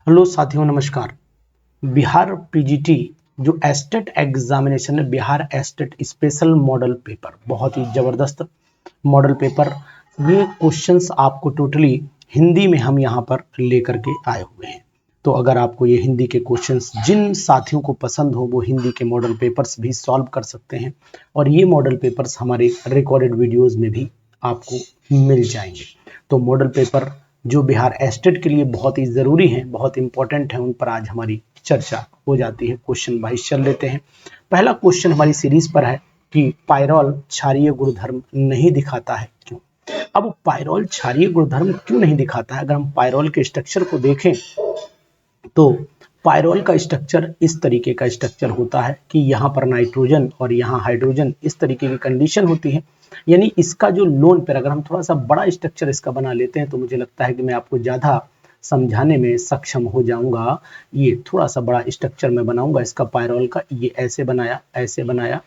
Hello साथियों, नमस्कार। Bihar PGT जो एस्टेट एग्जामिनेशन है, Bihar estate special model paper, बहुत ही जबरदस्त मॉडल पेपर। ये क्वेश्चंस आपको टोटली हिंदी में हम यहाँ पर लेकर के आए हुए हैं। तो अगर आपको ये हिंदी के क्वेश्चंस जिन साथियों को पसंद हो, वो हिंदी के मॉडल पेपर्स भी सॉल्व कर सकते हैं और ये मॉडल पेपर्स हमारे रिकॉर्डेड वीडियोस में भी आपको मिल जाएंगे। तो मॉडल पेपर जो बिहार एस्टेट के लिए बहुत ही ज़रूरी है, बहुत इंपॉर्टेंट है, उन पर आज हमारी चर्चा हो जाती है। क्वेश्चन वाइज चल लेते हैं। पहला क्वेश्चन हमारी सीरीज पर है कि पायरोल क्षारीय गुणधर्म नहीं दिखाता है, क्यों? अब पायरोल क्षारीय गुणधर्म क्यों नहीं दिखाता है? अगर हम पायरोल के स्ट्रक्चर को देखें तो पायरोल का स्ट्रक्चर इस तरीके का स्ट्रक्चर होता है कि यहाँ पर नाइट्रोजन और यहाँ हाइड्रोजन, इस तरीके की कंडीशन होती है। यानी इसका जो लोन पेयर, अगर हम थोड़ा सा बड़ा स्ट्रक्चर इसका बना लेते हैं तो मुझे लगता है कि मैं आपको ज़्यादा समझाने में सक्षम हो जाऊंगा। ये थोड़ा सा बड़ा स्ट्रक्चर मैं बनाऊंगा इसका पायरोल का। ये ऐसे बनाया, ऐसे बनाया।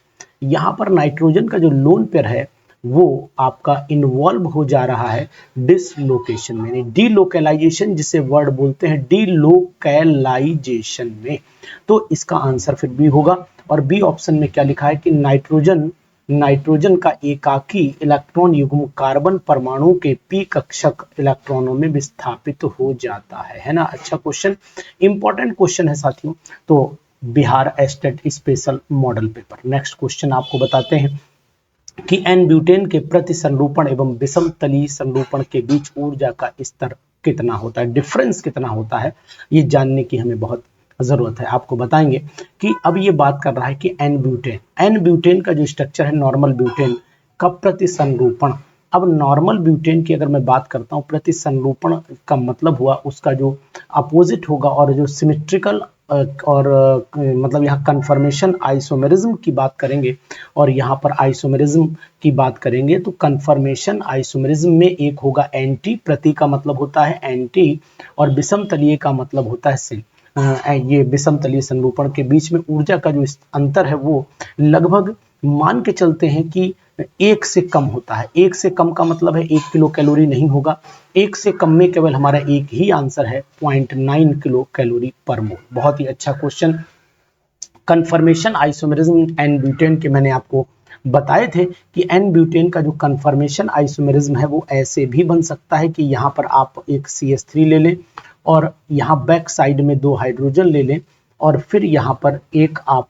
यहाँ पर नाइट्रोजन का जो लोन पेयर है वो आपका इन्वॉल्व हो जा रहा है डिसलोकेशन में, डीलोकलाइजेशन जिसे वर्ड बोलते हैं, डीलोकलाइजेशन में। तो इसका आंसर फिर बी होगा। और बी ऑप्शन में क्या लिखा है कि नाइट्रोजन का एकाकी इलेक्ट्रॉन युग्म कार्बन परमाणु के पी कक्षक इलेक्ट्रॉनों में विस्थापित हो जाता है ना। अच्छा क्वेश्चन, इंपॉर्टेंट क्वेश्चन है साथियों। तो Bihar estate special model paper. Next question आपको बताते हैं कि एन ब्यूटेन के प्रति संरूपण एवं विषम तलीय संरूपण के बीच ऊर्जा का स्तर कितना होता है, डिफरेंस कितना होता है, ये जानने की हमें बहुत जरूरत है। आपको बताएंगे कि अब ये बात कर रहा है कि एन ब्यूटेन का जो स्ट्रक्चर है नॉर्मल ब्यूटेन का प्रति संरूपण। अब नॉर्मल ब्यूटेन की अगर मैं बात करता हूँ, प्रति संरूपण का मतलब हुआ उसका जो अपोजिट होगा, और जो सिमेट्रिकल और मतलब यहाँ कन्फर्मेशन आइसोमेरिज्म की बात करेंगे और यहाँ पर आइसोमेरिज्म की बात करेंगे, तो कन्फर्मेशन आइसोमेरिज्म में एक होगा एंटी, प्रति का मतलब होता है एंटी, और विषम तलीय का मतलब होता है से। ये विषम तलीय संरूपण के बीच में ऊर्जा का जो अंतर है वो लगभग मान के चलते हैं कि एक से कम होता है। एक से कम का मतलब है 1 किलो कैलोरी नहीं होगा। एक से कम में केवल हमारा एक ही आंसर है, 0.9 किलो कैलोरी पर मोल। बहुत ही अच्छा question. Conformation isomerism n butane के मैंने आपको बताए थे कि एन ब्यूटेन का जो कन्फर्मेशन आइसोमेरिज्म है वो ऐसे भी बन सकता है कि यहाँ पर आप एक CH3 ले लें और यहाँ बैक साइड में 2 हाइड्रोजन ले लें, और फिर यहाँ पर एक आप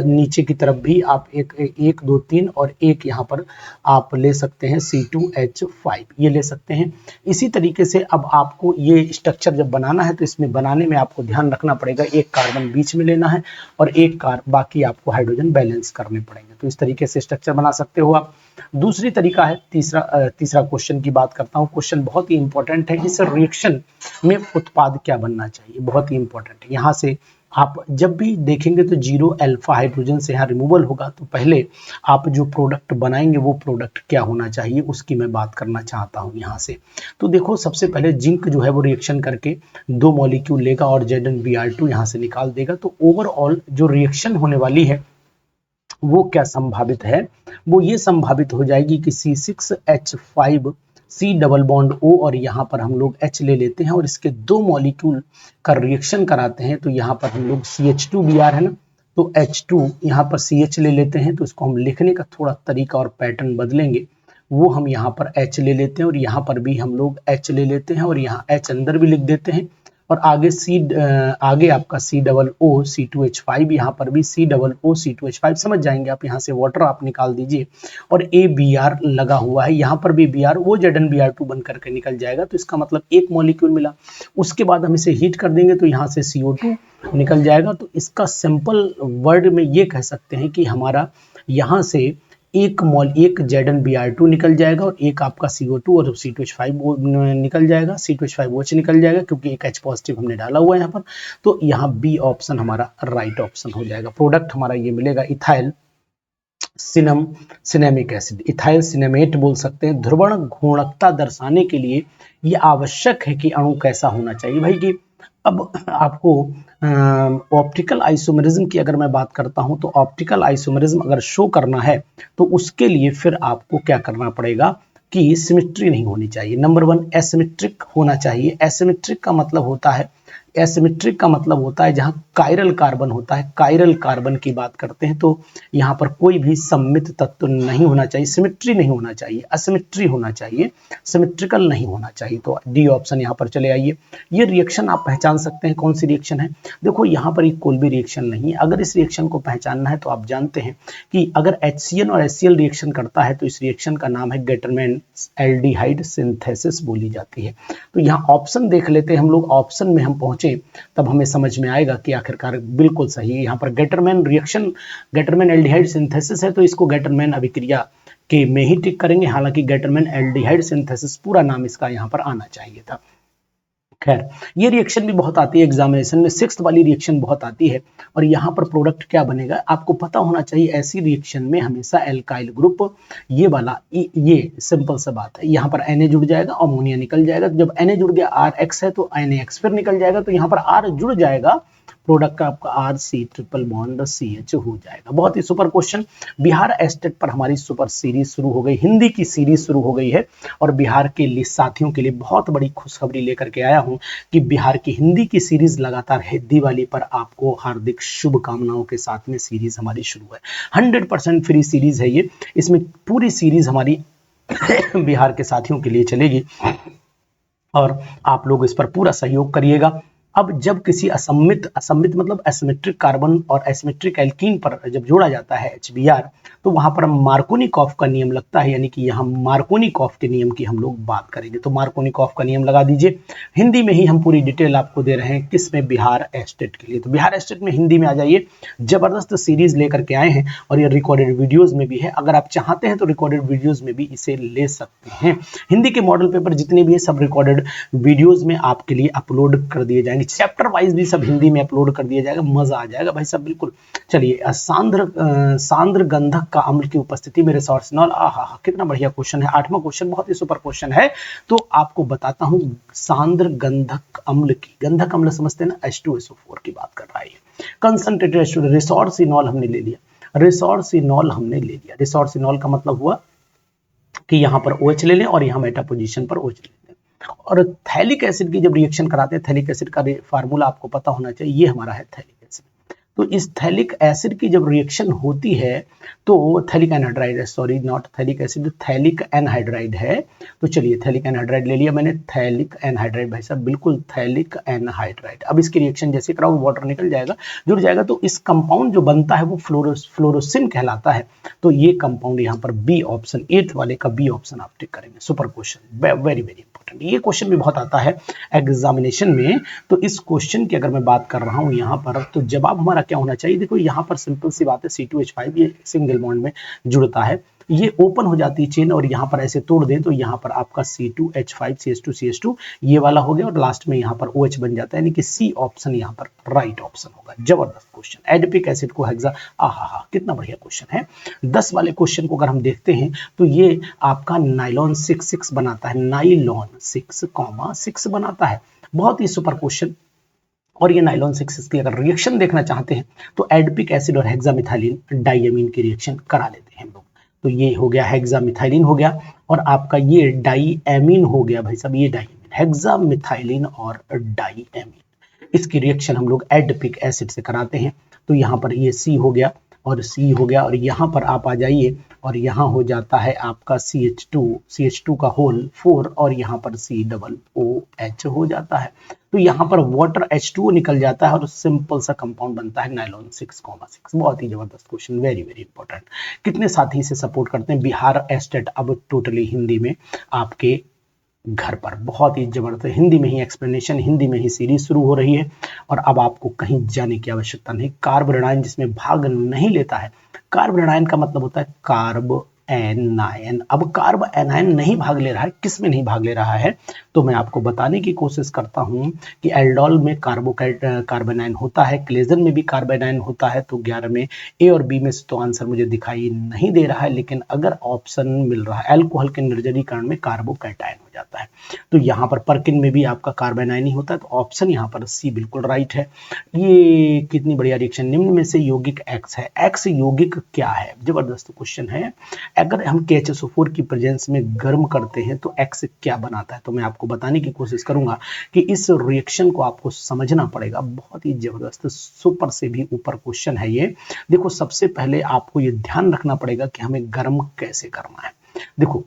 नीचे की तरफ भी आप एक 2 3 और एक यहाँ पर आप ले सकते हैं C2H5, ये ले सकते हैं। इसी तरीके से अब आपको ये स्ट्रक्चर जब बनाना है तो इसमें बनाने में आपको ध्यान रखना पड़ेगा, एक कार्बन बीच में लेना है और एक बाकी आपको हाइड्रोजन बैलेंस करने पड़ेंगे। तो इस तरीके से स्ट्रक्चर बना सकते हो आप। दूसरी तरीका है तीसरा क्वेश्चन की बात करता हूँ। क्वेश्चन बहुत ही इंपॉर्टेंट है। इस रिएक्शन में उत्पाद क्या बनना चाहिए, बहुत ही इंपॉर्टेंट है। यहाँ से आप जब भी देखेंगे तो 0 अल्फा हाइड्रोजन से यहाँ रिमूवल होगा, तो पहले आप जो प्रोडक्ट बनाएंगे वो प्रोडक्ट क्या होना चाहिए उसकी मैं बात करना चाहता हूँ यहाँ से। तो देखो, सबसे पहले जिंक जो है वो रिएक्शन करके 2 मॉलिक्यूल लेगा और ZnBr2 यहाँ से निकाल देगा। तो ओवरऑल जो रिएक्शन होने वाली है वो क्या संभावित है, वो ये संभावित हो जाएगी कि C6H5 C double bond O, और यहाँ पर हम लोग H ले लेते हैं और इसके 2 मॉलिक्यूल का रिएक्शन कराते हैं। तो यहाँ पर हम लोग CH2Br है ना, तो H2 यहाँ पर CH ले लेते हैं। तो इसको हम लिखने का थोड़ा तरीका और पैटर्न बदलेंगे, वो हम यहाँ पर H ले लेते हैं और यहाँ पर भी हम लोग H ले लेते हैं और यहाँ H अंदर भी लिख देते हैं। और आगे आपका C+O C2H5, यहाँ पर भी C+O C2H5, समझ जाएंगे आप। यहाँ से वाटर आप निकाल दीजिए और ABr लगा हुआ है, यहाँ पर भी Br, वो ZnBr2 बन करके निकल जाएगा। तो इसका मतलब एक मॉलिक्यूल मिला। उसके बाद हम इसे हीट कर देंगे तो यहाँ से CO2 निकल जाएगा। तो इसका सिंपल वर्ड में ये कह सकते हैं कि हमारा यहाँ से एक ZnBr2 निकल जाएगा और एक आपका CO2 और C2H5 निकल जाएगा, C2H5OH निकल जाएगा, क्योंकि एक H पॉजिटिव हमने डाला हुआ है यहाँ पर। तो यहाँ बी ऑप्शन हमारा राइट ऑप्शन हो जाएगा। प्रोडक्ट हमारा ये मिलेगा इथाइल सिनेमिक एसिड, इथाइल सिनेमेट बोल सकते हैं। ध्रुवण घूर्णकता दर्शाने के लिए ये आवश्यक है कि अणु कैसा होना चाहिए भाई। कि अब आपको ऑप्टिकल आइसोमेरिज्म की अगर मैं बात करता हूं, तो ऑप्टिकल आइसोमेरिज्म अगर शो करना है तो उसके लिए फिर आपको क्या करना पड़ेगा कि सिमेट्री नहीं होनी चाहिए। नंबर 1 एसिमेट्रिक होना चाहिए। एसिमेट्रिक का मतलब होता है एसिमेट्रिक का मतलब होता है जहां कायरल कार्बन होता है, कायरल कार्बन की बात करते हैं तो यहाँ पर कोई भी सममित तत्व नहीं होना चाहिए, सिमेट्री नहीं होना चाहिए, असिमेट्री होना चाहिए, सिमेट्रिकल नहीं होना चाहिए। तो डी ऑप्शन यहाँ पर चले आइए। ये रिएक्शन आप पहचान सकते हैं कौन सी रिएक्शन है। देखो यहाँ पर एक कोई भी रिएक्शन नहीं है। अगर इस रिएक्शन को पहचानना है तो आप जानते हैं कि अगर HCN और HCl रिएक्शन करता है तो इस रिएक्शन का नाम है गेटरमैन एल्डिहाइड सिंथेसिस बोली जाती है। तो यहाँ ऑप्शन देख लेते हैं हम लोग, ऑप्शन में हम पहुंचे तब हमें समझ में आएगा कि आखिरकार बिल्कुल सही है। यहाँ पर Gattermann reaction, Gattermann aldehyde synthesis है तो इसको गेटरमैन अभिक्रिया के में ही टिक करेंगे, हालांकि गेटरमैन एल्डिहाइड सिंथेसिस पूरा नाम इसका यहाँ पर आना चाहिए था। खैर, ये रिएक्शन भी बहुत आती है एग्जामिनेशन में, 6th वाली रिएक्शन बहुत आती है। और यहाँ पर प्रोडक्ट क्या बनेगा आपको पता होना चाहिए। ऐसी रिएक्शन में हमेशा एल्काइल ग्रुप ये वाला, ये सिंपल सा बात है, यहाँ पर Na जुड़ जाएगा, अमोनिया निकल जाएगा। तो जब Na जुड़ गया RX है तो NaX फिर निकल जाएगा, तो यहाँ पर R जुड़ जाएगा, प्रोडक्ट का आपका RC ट्रिपल बॉन्ड CH हो जाएगा। बहुत ही सुपर क्वेश्चन। बिहार एस्टेट पर हमारी सुपर सीरीज शुरू हो गई, हिंदी की सीरीज शुरू हो गई है। और बिहार के लिए साथियों के लिए बहुत बड़ी खुशखबरी लेकर के आया हूं कि बिहार की हिंदी की सीरीज लगातार है। दिवाली पर आपको हार्दिक शुभकामनाओं के साथ में सीरीज हमारी शुरू है। 100% फ्री सीरीज है ये। इसमें पूरी सीरीज हमारी बिहार के साथियों के लिए चलेगी और आप लोग इस पर पूरा सहयोग करिएगा। अब जब किसी असम्मित मतलब एसिमेट्रिक कार्बन और एसिमेट्रिक एल्कीन पर जब जोड़ा जाता है HBr, तो वहां पर मार्कोनिकॉफ का नियम लगता है, यानी कि यहाँ मार्कोनिकॉफ के नियम की हम लोग बात करेंगे। तो मार्कोनिकॉफ का नियम लगा दीजिए। हिंदी में ही हम पूरी डिटेल आपको दे रहे हैं, किसमें, बिहार एस्टेट के लिए। तो बिहार एस्टेट में हिंदी में आ जाइए, जबरदस्त सीरीज लेकर के आए हैं और ये रिकॉर्डेड वीडियोज में भी है। अगर आप चाहते हैं तो रिकॉर्डेड वीडियोज में भी इसे ले सकते हैं। हिंदी के मॉडल पेपर जितने भी है सब रिकॉर्डेड वीडियोज में आपके लिए अपलोड कर दिए जाएंगे, चैप्टर वाइज भी सब हिंदी में अपलोड कर दिया जाएगा। मजा आ जाएगा भाई सब, बिल्कुल। चलिए, सांद्र गंधक का अम्ल की उपस्थिति में रिसोर्सिनॉल, आहा कितना बढ़िया क्वेश्चन है। 8वां क्वेश्चन बहुत ही सुपर क्वेश्चन है। तो आपको बताता हूं सांद्र गंधक अम्ल की, गंधक अम्ल समझते हैं ना, H2SO4 की बात कर रहा है। कंसंट्रेटेड रिसोर्सिनॉल हमने ले लिया, रिसोर्सिनॉल हमने ले लिया। रिसोर्सिनॉल का मतलब हुआ कि यहां पर OH ले लें और यहां मेटा पोजीशन पर OH ले लें। और थैलिक एसिड की जब रिएक्शन कराते हैं, थैलिक एसिड का फार्मूला आपको पता होना चाहिए, ये हमारा है थैलिक एसिड। तो इस थैलिक एसिड की जब रिएक्शन होती है तो थैलिक एनहाइड्राइड है, sorry not phthalic acid, phthalic anhydride है। तो चलिए थैलिक एनहाइड्राइड ले लिया मैंने, थैलिक एनहाइड्राइड भाई साहब, बिल्कुल थैलिक एनहाइड्राइड। अब इसकी रिएक्शन जैसे कराओ वाटर निकल जाएगा, जुड़ जाएगा। तो इस कंपाउंड जो बनता है वो फ्लोरोसिन कहलाता है। तो ये कंपाउंड यहाँ पर बी ऑप्शन, 8th वाले का बी ऑप्शन आप टिक करेंगे। Super question, very very important. ये क्वेश्चन भी बहुत आता है एग्जामिनेशन में। तो इस क्वेश्चन की अगर मैं बात कर रहा हूँ यहाँ पर, तो जवाब हमारा क्या होना चाहिए। देखो यहाँ पर सिंपल सी बात है, C2H5 ये सिंगल बॉन्ड में जुड़ता है, ये ओपन हो जाती है चेन और यहाँ पर ऐसे तोड़ दें तो यहाँ पर आपका C2H5 CH2 ये वाला हो गया और लास्ट में यहाँ पर OH बन जाता है, यानी कि C ऑप्शन यहाँ पर राइट ऑप्शन होगा। जबरदस्त क्वेश्चन। एडिपिक एसिड को हेक्सा, आहा कितना बढ़िया क्वेश्चन है। 10 वाले क्वेश्चन को अगर हम देखते हैं तो ये आपका नाइलॉन 6 बनाता है, नाइलॉन 6 बनाता है। बहुत ही सुपर क्वेश्चन। और ये नाइलॉन 6 की अगर रिएक्शन देखना चाहते हैं तो एडिपिक एसिड और हेक्सामिथाइलिन डाइएमीन की रिएक्शन करा लेते हैं हम लोग। तो ये हो गया हेक्सामिथाइलिन हो गया और आपका ये डाइएमीन हो गया भाई साहब, ये डाइएमीन, हेक्सामिथाइलिन और डाइएमीन, इसकी रिएक्शन हम लोग एडिपिक एसिड से कराते हैं। तो यहाँ पर ये C हो गया और C हो गया और यहाँ पर आप आ जाइए और यहाँ हो जाता है आपका CH2 का होल 4 और यहाँ पर COOH हो जाता है। तो यहाँ पर वाटर H2O निकल जाता है और सिंपल सा कंपाउंड बनता है नाइलॉन 6,6। बहुत ही जबरदस्त क्वेश्चन, वेरी वेरी इंपॉर्टेंट। कितने साथी से सपोर्ट करते हैं। बिहार एस्टेट अब टोटली हिंदी में आपके घर पर, बहुत ही जबरदस्त। हिंदी में ही एक्सप्लेनेशन, हिंदी में ही सीरीज शुरू हो रही है और अब आपको कहीं जाने की आवश्यकता नहीं। कार्ब ऋणायन जिसमें भाग नहीं लेता है, कार्ब ऋणायन का मतलब होता है कार्ब एनायन। अब कार्ब एनायन नहीं भाग ले रहा है, किस में नहीं भाग ले रहा है, तो मैं आपको बताने की कोशिश करता हूं कि एल्डोल में कार्बोनाइन होता है, क्लेजन में भी कार्बोनाइन होता है। तो 11 में ए और बी में से तो आंसर मुझे दिखाई नहीं दे रहा है, लेकिन अगर ऑप्शन मिल रहा है अल्कोहल के निर्जलीकरण में कार्बोकैटायन हो जाता है। तो यहाँ पर परकिन में भी आपका कार्बन आयन ही होता है, तो ऑप्शन यहाँ पर सी बिल्कुल राइट है। ये कितनी बढ़िया रिएक्शन, निम्न में से यौगिक एक्स है। एक्स यौगिक क्या है, जबरदस्त क्वेश्चन है। अगर हम KHSO4 की प्रेजेंस में गर्म करते हैं तो एक्स क्या बनाता है, तो मैं आपको बताने की कोशिश करूंगा कि इस रिएक्शन को आपको समझना पड़ेगा। बहुत ही जबरदस्त सुपर से भी ऊपर क्वेश्चन है ये। देखो सबसे पहले आपको ये ध्यान रखना पड़ेगा कि हमें गर्म कैसे करना है। देखो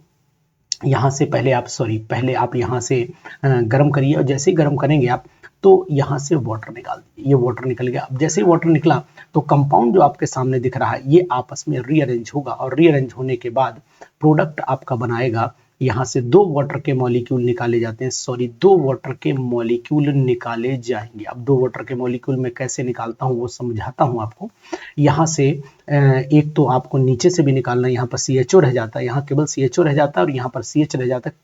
यहाँ से पहले आप यहाँ से गर्म करिए, और जैसे ही गर्म करेंगे आप तो यहाँ से वाटर निकाल दीजिए। ये वाटर निकल गया। अब जैसे ही वाटर निकला तो कंपाउंड जो आपके सामने दिख रहा है ये आपस में रीअरेंज होगा, और रीअरेंज होने के बाद प्रोडक्ट आपका बनाएगा। यहाँ से दो वाटर के मॉलिक्यूल निकाले जाते हैं, दो वाटर के मॉलिक्यूल निकाले जाएंगे। अब दो वाटर के मॉलिक्यूल मैं कैसे निकालता हूँ वो समझाता हूँ आपको। यहाँ से एक तो आपको नीचे से भी निकालना है, यहाँ पर CHO रह जाता है, यहाँ केवल CHO रह जाता है, और यहाँ पर CH रह जाता है,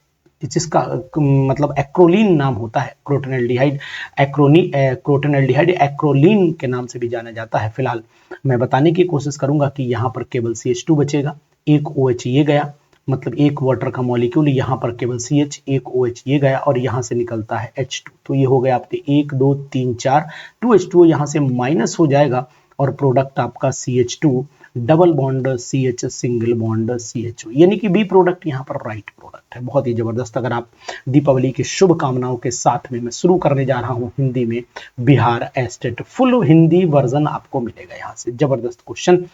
जिसका मतलब एक्रोलीन नाम होता है, क्रोटेनल्डिहाइड। क्रोटेनल्डिहाइड एक्रोलीन के नाम से भी जाना जाता है। फिलहाल मैं बताने की कोशिश करूंगा कि यहाँ पर केवल CH2 बचेगा, एक OH ये गया, मतलब एक वाटर का मॉलिक्यूल, यहाँ पर केवल CH, एक OH ये गया, और यहाँ से निकलता है H2। तो ये हो गया आपके 1 2 3 4, 2H2 यहाँ से माइनस हो जाएगा, और प्रोडक्ट आपका CH2 double bond CH single bond CHO, यानी कि बी प्रोडक्ट यहाँ पर राइट प्रोडक्ट है। बहुत ही जबरदस्त। अगर आप दीपावली की शुभकामनाओं के साथ में मैं शुरू करने जा रहा हूँ हिंदी में Bihar estate, full Hindi version आपको मिलेगा यहाँ से। जबरदस्त क्वेश्चन,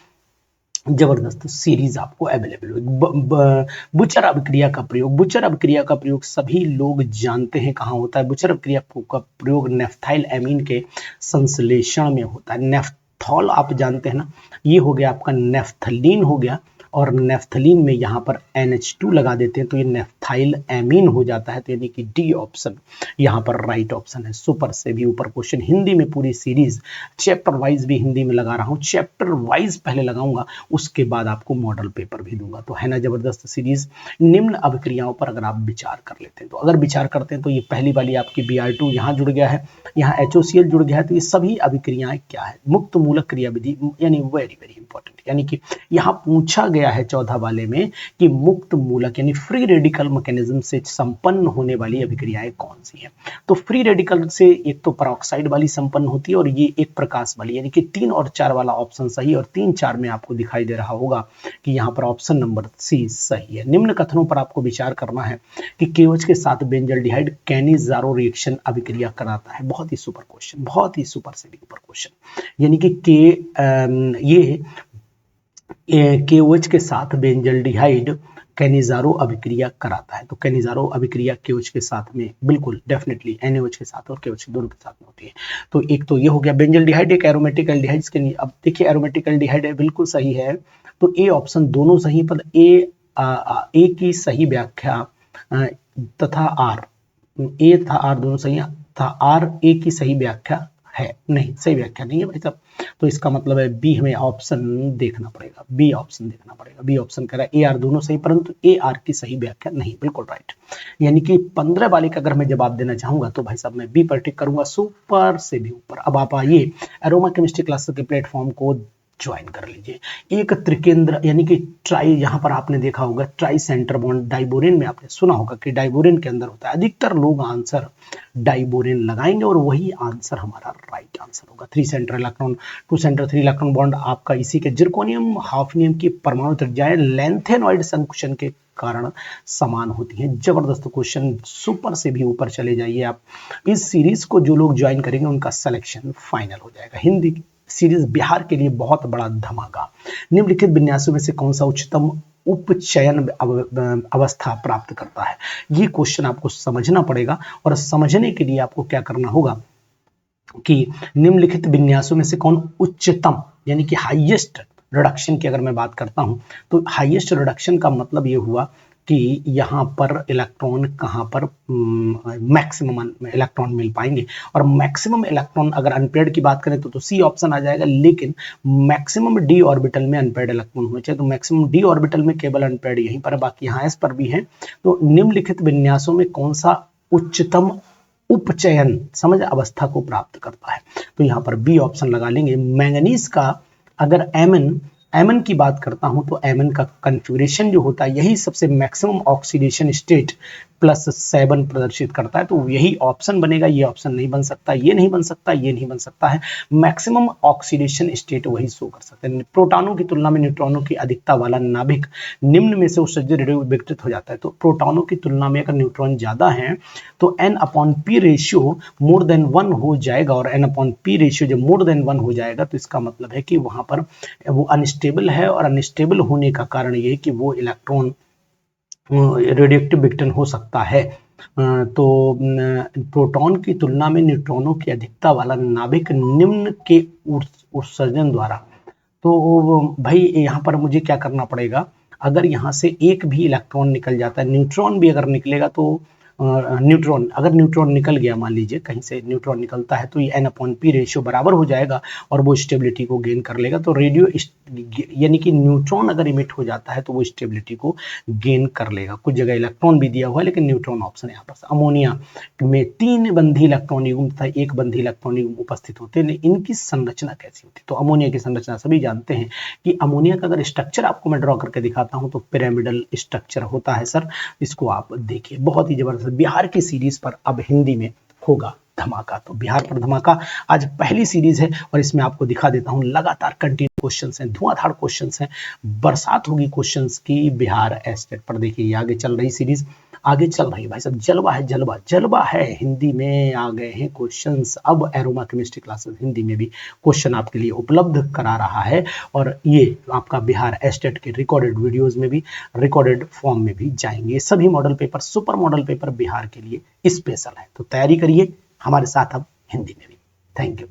जबरदस्त सीरीज आपको अवेलेबल होगी। बुचर अभिक्रिया का प्रयोग, बुचर अभिक्रिया का प्रयोग सभी लोग जानते हैं कहाँ होता है। बुचर अभिक्रिया का प्रयोग नेफ्थाइल एमीन के संश्लेषण में होता है। नेफ्थॉल आप जानते हैं ना, ये हो गया आपका नेफ्थलीन हो गया, और नेफ्थलीन में यहाँ पर NH2 लगा देते हैं तो ये नेफ्थाइल एमीन हो जाता है। तो यानी कि डी ऑप्शन यहाँ पर राइट ऑप्शन है। सुपर से भी ऊपर क्वेश्चन, हिंदी में पूरी सीरीज चैप्टर वाइज भी हिंदी में लगा रहा हूँ। चैप्टर वाइज पहले लगाऊंगा, उसके बाद आपको मॉडल पेपर भी दूंगा। तो है ना जबरदस्त सीरीज। निम्न अभिक्रियाओं पर अगर आप विचार कर लेते हैं, तो अगर विचार करते हैं तो ये पहली वाली आपकी Br2 यहाँ जुड़ गया है, यहाँ HOCl जुड़ गया है। तो ये सभी अभिक्रियाएं क्या है, मुक्त मूलक क्रियाविधि, यानी वेरी वेरी इंपॉर्टेंट। यानी कि यहाँ पूछा गया है 14 वाले में कि मुक्त मूलक यानी फ्री रेडिकल मैकेनिज्म से संपन्न होने वाली अभिक्रियाएं कौन सी हैं। तो फ्री रेडिकल से एक तो पेरोक्साइड वाली संपन्न होती है, और ये एक प्रकाश वाली, यानी कि 3 और 4 वाला ऑप्शन सही, और 3 4 में आपको दिखाई दे रहा होगा कि यहाँ पर ऑप्शन नंबर सी सही है। निम्न कथनों पर आपको विचार करना है कि KOH के साथ बेंजल्डिहाइड कैनिजारो रिएक्शन अभिक्रिया कराता है। बहुत ही सुपर क्वेश्चन, बहुत ही सुपर से भी ऊपर क्वेश्चन, यानी कि ये KOH के साथ बेंजल्डिहाइड कैनिजारो अभिक्रिया कराता है। तो कैनिजारो अभिक्रिया KOH के साथ में बिल्कुल डेफिनेटली NaOH के साथ और KOH दोनों के साथ में होती है। तो एक तो ये हो गया बेंजल्डिहाइड, एक एरोमेटिक एल्डिहाइड के। अब देखिए एरोमेटिक एल्डिहाइड बिल्कुल सही है, तो ए ऑप्शन दोनों सही, पर ए की सही व्याख्या तथा आर, ए तथा आर दोनों सही था, आर ए की सही व्याख्या है नहीं, सही व्याख्या नहीं है भाई साहब। तो इसका मतलब है बी, हमें ऑप्शन देखना पड़ेगा, बी ऑप्शन देखना पड़ेगा। बी ऑप्शन कह रहा है ए आर दोनों सही, परंतु ए आर की सही व्याख्या नहीं, बिल्कुल राइट। यानी कि 15 वाले का अगर मैं जवाब देना चाहूंगा तो भाई साहब मैं बी पर टिक करूंगा, सुपर से भी ऊपर। अब आप आइए एरोमा केमिस्ट्री क्लासेस के प्लेटफॉर्म को ज्वाइन कर लीजिए। एक त्रिकेंद्र यानी कि ट्राई, यहाँ पर आपने देखा होगा ट्राई सेंटर बॉन्ड, डाइबोरेन में आपने सुना होगा कि डाइबोरेन के अंदर होता है। अधिकतर लोग आंसर डाइबोरेन लगाएंगे और वही आंसर हमारा राइट आंसर होगा। 3 centre electron 2 centre 3 electron bond आपका इसी के जिरकोनियम हाफनियम की परमाणु त्रिज्याएं लैंथेनॉइड संकुचन के कारण समान होती हैं। जबरदस्त क्वेश्चन, सुपर से भी ऊपर चले जाइए आप। इस सीरीज को जो लोग ज्वाइन करेंगे उनका सिलेक्शन फाइनल हो जाएगा। हिंदी सीरीज बिहार के लिए बहुत बड़ा धमाका। निम्नलिखित विन्यासों में से कौन सा उच्चतम उपचयन अवस्था प्राप्त करता है? ये क्वेश्चन आपको समझना पड़ेगा, और समझने के लिए आपको क्या करना होगा कि निम्नलिखित विन्यासों में से कौन उच्चतम यानी कि हाईएस्ट रिडक्शन की अगर मैं बात करता हूं तो हाईएस्ट रिडक्शन का मतलब ये हुआ कि यहाँ पर इलेक्ट्रॉन कहाँ पर मैक्सिमम इलेक्ट्रॉन मिल पाएंगे। और मैक्सिमम इलेक्ट्रॉन अगर अनपेयर्ड की बात करें तो सी ऑप्शन आ जाएगा, लेकिन मैक्सिमम डी ऑर्बिटल में अनपेयर्ड इलेक्ट्रॉन होने चाहिए। तो मैक्सिमम डी ऑर्बिटल में केवल अनपेयर्ड यहीं पर है, बाकी यहाँ एस पर भी है। तो निम्नलिखित विन्यासों में कौन सा उच्चतम उपचयन समझ अवस्था को प्राप्त करता है? तो यहाँ पर बी ऑप्शन लगा लेंगे। मैंगनीज का अगर एमन की बात करता हूं तो एमन का कॉन्फ़िगरेशन जो होता है यही सबसे मैक्सिमम ऑक्सीडेशन स्टेट +7 प्रदर्शित करता है, तो यही ऑप्शन बनेगा। ये ऑप्शन नहीं बन सकता, ये नहीं बन सकता, ये नहीं बन सकता है। मैक्सिमम ऑक्सीडेशन स्टेट वही शो कर सकते हैं। प्रोटॉनों की तुलना में न्यूट्रॉनों की अधिकता वाला नाभिक निम्न में से उत्सर्जित रेडियो विघटित हो जाता है। तो प्रोटॉनों की तुलना में अगर न्यूट्रॉन ज्यादा है तो N/P रेशियो मोर देन 1 हो जाएगा, और N/P रेशियो जब मोर देन 1 हो जाएगा तो इसका मतलब है कि वहां पर वो अनस्टेबल है, और अनस्टेबल होने का कारण ये है कि वो इलेक्ट्रॉन रेडियोएक्टिव विघटन हो सकता है। तो प्रोटॉन की तुलना में न्यूट्रॉनों की अधिकता वाला नाभिक निम्न के उत्सर्जन द्वारा, तो भाई यहाँ पर मुझे क्या करना पड़ेगा, अगर यहाँ से एक भी इलेक्ट्रॉन निकल जाता है, न्यूट्रॉन भी अगर निकलेगा तो अगर न्यूट्रॉन निकल गया, मान लीजिए कहीं से न्यूट्रॉन निकलता है, तो ये N/P रेशियो बराबर हो जाएगा और वो स्टेबिलिटी को गेन कर लेगा। तो रेडियो यानी कि न्यूट्रॉन अगर इमिट हो जाता है तो वो स्टेबिलिटी को गेन कर लेगा। कुछ जगह इलेक्ट्रॉन भी दिया हुआ है लेकिन न्यूट्रॉन ऑप्शन यहाँ पर। अमोनिया में 3 बंधी इलेक्ट्रॉन युग्म तथा 1 बंधी इलेक्ट्रॉन युग्म उपस्थित होते हैं। इनकी संरचना कैसी होती है? तो अमोनिया की संरचना सभी जानते हैं कि अमोनिया का अगर स्ट्रक्चर आपको मैं ड्रॉ करके दिखाता हूं तो पिरामिडल स्ट्रक्चर होता है सर। इसको आप देखिए, बहुत ही जबरदस्त। बिहार की सीरीज पर अब हिंदी में होगा धमाका। तो बिहार पर धमाका आज पहली सीरीज है और इसमें आपको दिखा देता हूं लगातार कंटिन्यू क्वेश्चंस हैं, धुआंधार क्वेश्चंस हैं, बरसात होगी क्वेश्चंस की बिहार एस्टेट पर। देखिए आगे चल रही सीरीज, आगे चल रही भाई साहब, जलवा है, जलवा जलवा है। हिंदी में आ गए हैं क्वेश्चंस। अब एरोमा केमिस्ट्री क्लासेस हिंदी में भी क्वेश्चन आपके लिए उपलब्ध करा रहा है, और ये आपका बिहार एस्टेट के रिकॉर्डेड वीडियोस में भी, रिकॉर्डेड फॉर्म में भी जाएंगे। सभी model paper, super model paper Bihar के लिए स्पेशल है। तो तैयारी करिए हमारे साथ अब हिंदी में भी। Thank you.